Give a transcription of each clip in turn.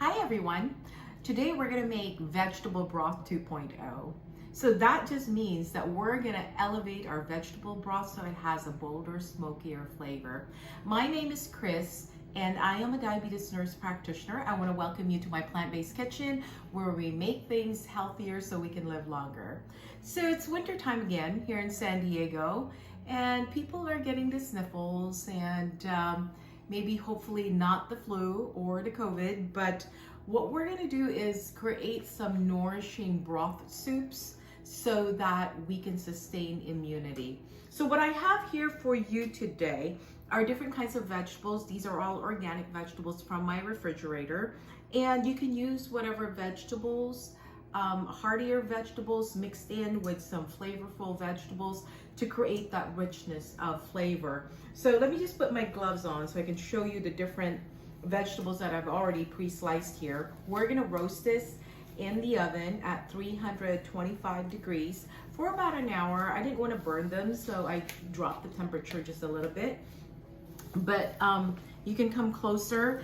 Hi everyone. Today we're going to make vegetable broth 2.0. So that just means that we're going to elevate our vegetable broth so it has a bolder, smokier flavor. My name is Chris and I am a diabetes nurse practitioner. I want to welcome you to my plant-based kitchen where we make things healthier so we can live longer. So it's winter time again here in San Diego and people are getting the sniffles and maybe hopefully not the flu or the COVID, but what we're gonna do is create some nourishing broth soups so that we can sustain immunity. So what I have here for you today are different kinds of vegetables. These are all organic vegetables from my refrigerator, and you can use whatever vegetables, heartier vegetables mixed in with some flavorful vegetables to create that richness of flavor. So let me just put my gloves on so I can show you the different vegetables that I've already pre-sliced here. We're gonna roast this in the oven at 325 degrees for about an hour. I didn't want to burn them, so I dropped the temperature just a little bit. But you can come closer.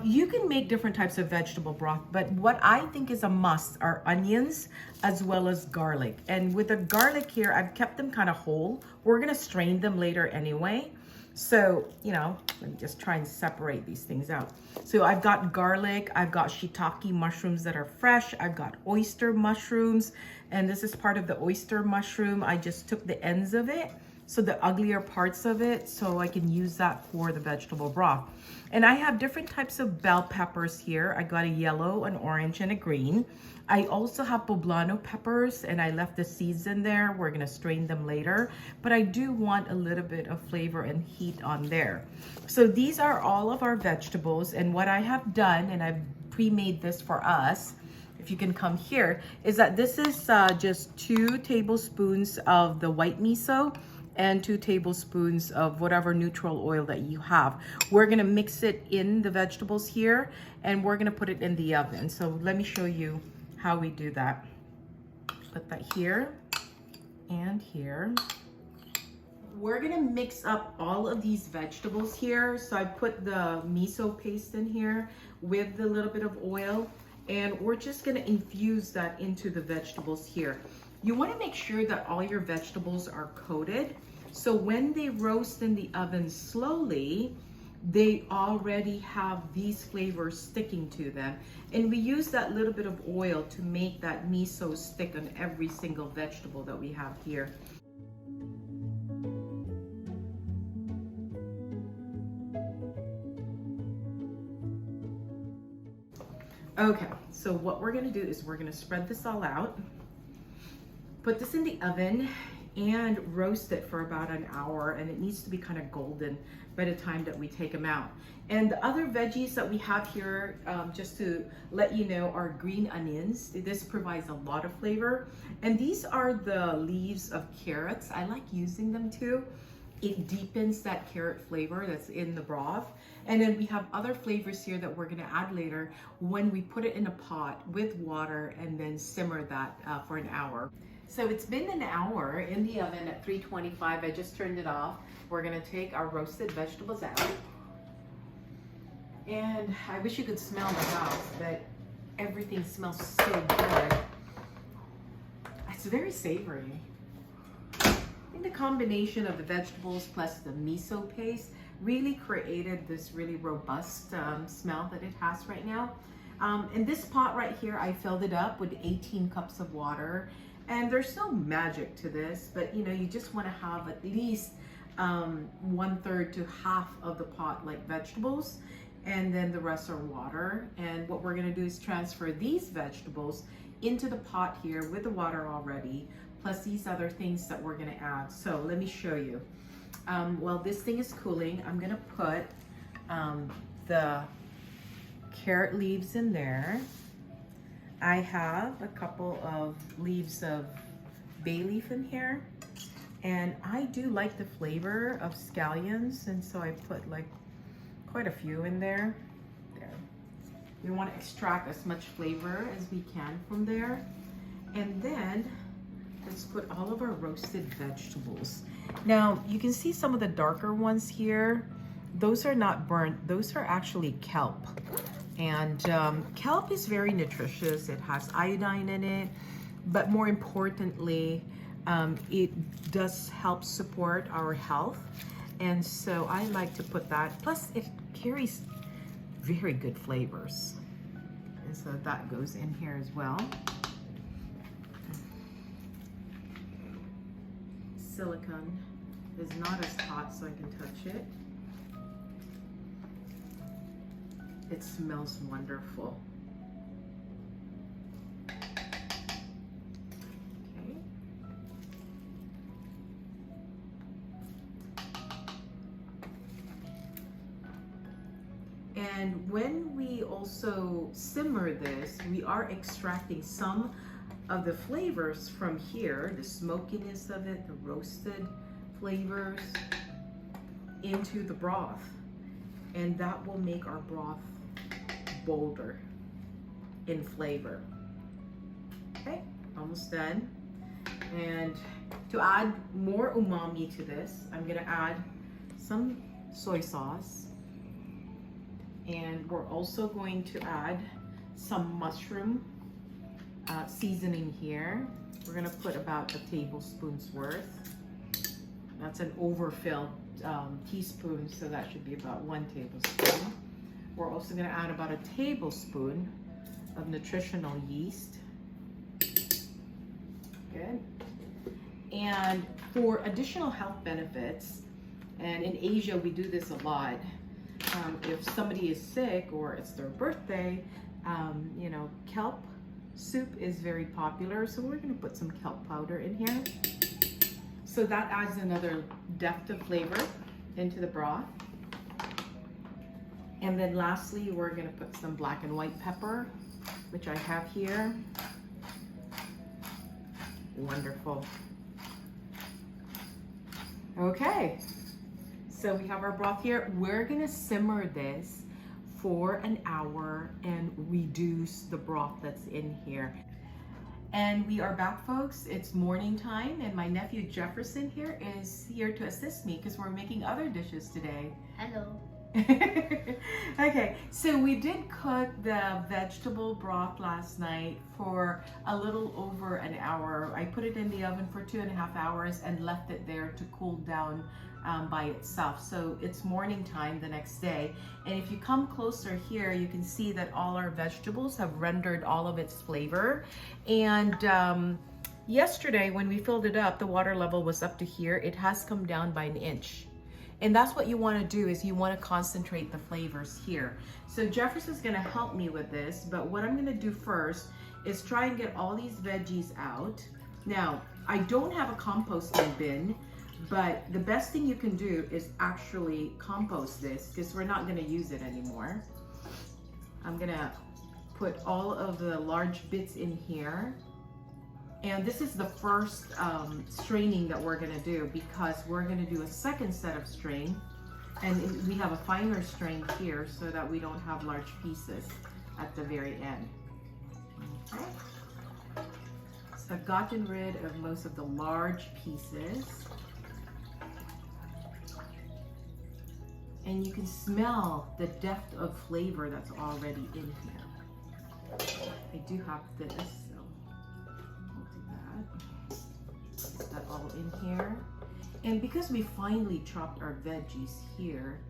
You can make different types of vegetable broth, but what I think is a must are onions as well as garlic. And with the garlic here, I've kept them kind of whole. We're gonna strain them later anyway. So, you know, let me just try and separate these things out. So I've got garlic, I've got shiitake mushrooms that are fresh, I've got oyster mushrooms, and this is part of the oyster mushroom. I just took the ends of it, so the uglier parts of it, so I can use that for the vegetable broth. And I have different types of bell peppers here. I got a yellow, an orange, and a green. I also have poblano peppers, and I left the seeds in there. We're gonna strain them later, but I do want a little bit of flavor and heat on there. So these are all of our vegetables, and what I have done, and I've pre-made this for us, if you can come here, is that this is just 2 tablespoons of the white miso and 2 tablespoons of whatever neutral oil that you have. We're gonna mix it in the vegetables here, and we're gonna put it in the oven. So let me show you how we do that. Put that here and here. We're gonna mix up all of these vegetables here. So I put the miso paste in here with the little bit of oil, and we're just gonna infuse that into the vegetables here. You wanna make sure that all your vegetables are coated, so when they roast in the oven slowly, they already have these flavors sticking to them. And we use that little bit of oil to make that miso stick on every single vegetable that we have here. Okay, so what we're gonna do is we're gonna spread this all out, put this in the oven, and roast it for about an hour, and it needs to be kind of golden by the time that we take them out. And the other veggies that we have here, just to let you know, are green onions. This provides a lot of flavor. And these are the leaves of carrots. I like using them too. It deepens that carrot flavor that's in the broth. And then we have other flavors here that we're gonna add later when we put it in a pot with water and then simmer that for an hour. So it's been an hour in the oven at 325. I just turned it off. We're gonna take our roasted vegetables out. And I wish you could smell the house, but everything smells so good. It's very savory. I think the combination of the vegetables plus the miso paste really created this really robust smell that it has right now. In this pot right here, I filled it up with 18 cups of water. And there's no magic to this, but you know, you just want to have at least 1/3 to half of the pot like vegetables, and then the rest are water. And what we're going to do is transfer these vegetables into the pot here with the water already, plus these other things that we're going to add. So let me show you. While this thing is cooling, I'm going to put the carrot leaves in there. I have a couple of leaves of bay leaf in here, and I do like the flavor of scallions, and so I put like quite a few in there. There. We want to extract as much flavor as we can from there. And then let's put all of our roasted vegetables. Now you can see some of the darker ones here. Those are not burnt, those are actually kelp. And kelp is very nutritious. It has iodine in it, but more importantly, it does help support our health. And so I like to put that. Plus, it carries very good flavors. And so that goes in here as well. Silicone is not as hot, so I can touch it. It smells wonderful. Okay. And when we also simmer this, we are extracting some of the flavors from here, the smokiness of it, the roasted flavors, into the broth. And that will make our broth bolder in flavor. Okay, almost done. And to add more umami to this, I'm gonna add some soy sauce. And we're also going to add some mushroom seasoning here. We're gonna put about a tablespoon's worth. That's an overfilled teaspoon, so that should be about 1 tablespoon. We're also gonna add about a tablespoon of nutritional yeast. Good. And for additional health benefits, and in Asia we do this a lot, if somebody is sick or it's their birthday, you know, kelp soup is very popular, so we're going to put some kelp powder in here. So that adds another depth of flavor into the broth. And then lastly, we're going to put some black and white pepper, which I have here. Wonderful. Okay, so we have our broth here. We're going to simmer this for an hour and reduce the broth that's in here. And we are back, folks. It's morning time, and my nephew Jefferson here is here to assist me because we're making other dishes today. Hello. Okay, so we did cook the vegetable broth last night for a little over an hour. I put it in the oven for 2.5 hours and left it there to cool down by itself. So it's morning time the next day, and if you come closer here, you can see that all our vegetables have rendered all of its flavor. And yesterday when we filled it up, the water level was up to here. It has come down by 1 inch. And that's what you want to do, is you want to concentrate the flavors here. So Jefferson's going to help me with this, but what I'm going to do first is try and get all these veggies out. Now, I don't have a composting bin, but the best thing you can do is actually compost this because we're not going to use it anymore. I'm going to put all of the large bits in here. And this is the first straining that we're going to do, because we're going to do a second set of strain, and we have a finer strain here so that we don't have large pieces at the very end. Okay. So I've gotten rid of most of the large pieces, and you can smell the depth of flavor that's already in here. I do have this. That all in here. And because we finely chopped our veggies here,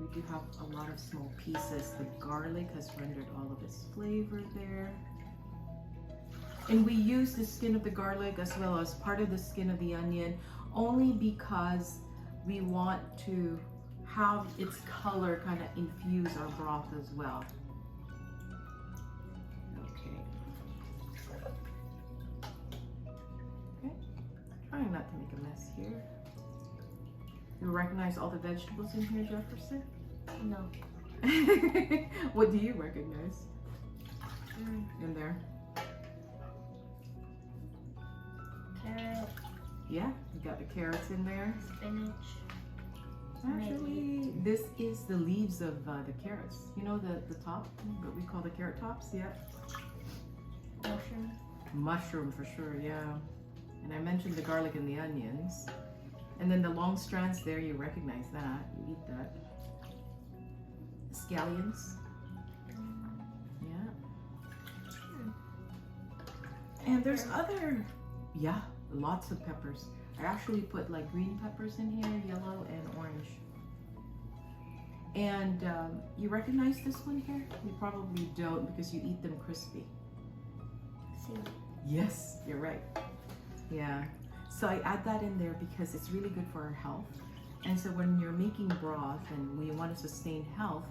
we do have a lot of small pieces. The garlic has rendered all of its flavor there. And we use the skin of the garlic as well as part of the skin of the onion only because we want to have its color kind of infuse our broth as well. Trying not to make a mess here. You recognize all the vegetables in here, Jefferson? No. What do you recognize in there? Carrot. Yeah, you got the carrots in there. Spinach. Actually, this is the leaves of the carrots. You know the top, what we call the carrot tops? Yeah. Mushroom. Mushroom for sure, yeah. And I mentioned the garlic and the onions. And then the long strands there, you recognize that. You eat that. Scallions. And there's other, yeah, lots of peppers. I actually put like green peppers in here, yellow and orange. And you recognize this one here? You probably don't because you eat them crispy. Seaweed. Yes, you're right. Yeah. So I add that in there because it's really good for our health. And so when you're making broth and we want to sustain health,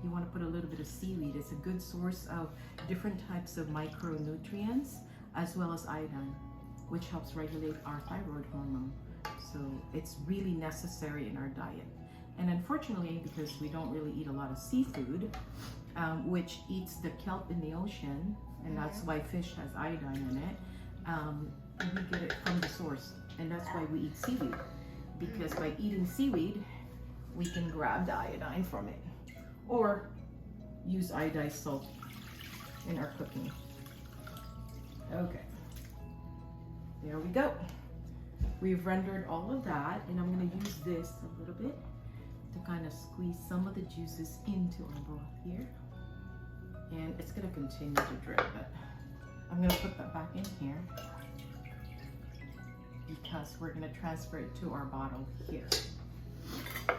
you want to put a little bit of seaweed. It's a good source of different types of micronutrients as well as iodine, which helps regulate our thyroid hormone. So it's really necessary in our diet. And unfortunately, because we don't really eat a lot of seafood, which eats the kelp in the ocean, and that's why fish has iodine in it, we get it from the source. And that's why we eat seaweed. Because by eating seaweed, we can grab the iodine from it. Or use iodized salt in our cooking. Okay. There we go. We've rendered all of that, and I'm going to use this a little bit to kind of squeeze some of the juices into our broth here. And it's going to continue to drip, but I'm going to put that back in here because we're going to transfer it to our bottle here.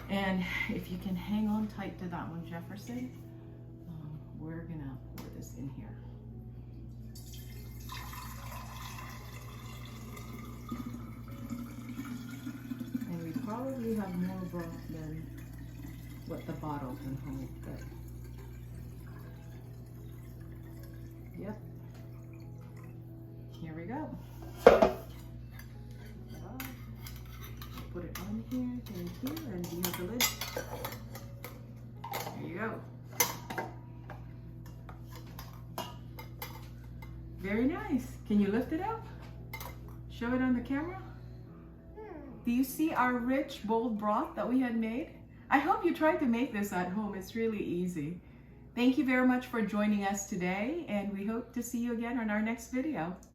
And if you can hang on tight to that one, Jefferson, we're going to pour this in here. And we probably have more broth than what the bottle can hold, but yep. Here we go. Put it on here, thank you, and use the lid. There you go. Very nice. Can you lift it up? Show it on the camera. Do you see our rich, bold broth that we had made? I hope you tried to make this at home. It's really easy. Thank you very much for joining us today, and we hope to see you again on our next video.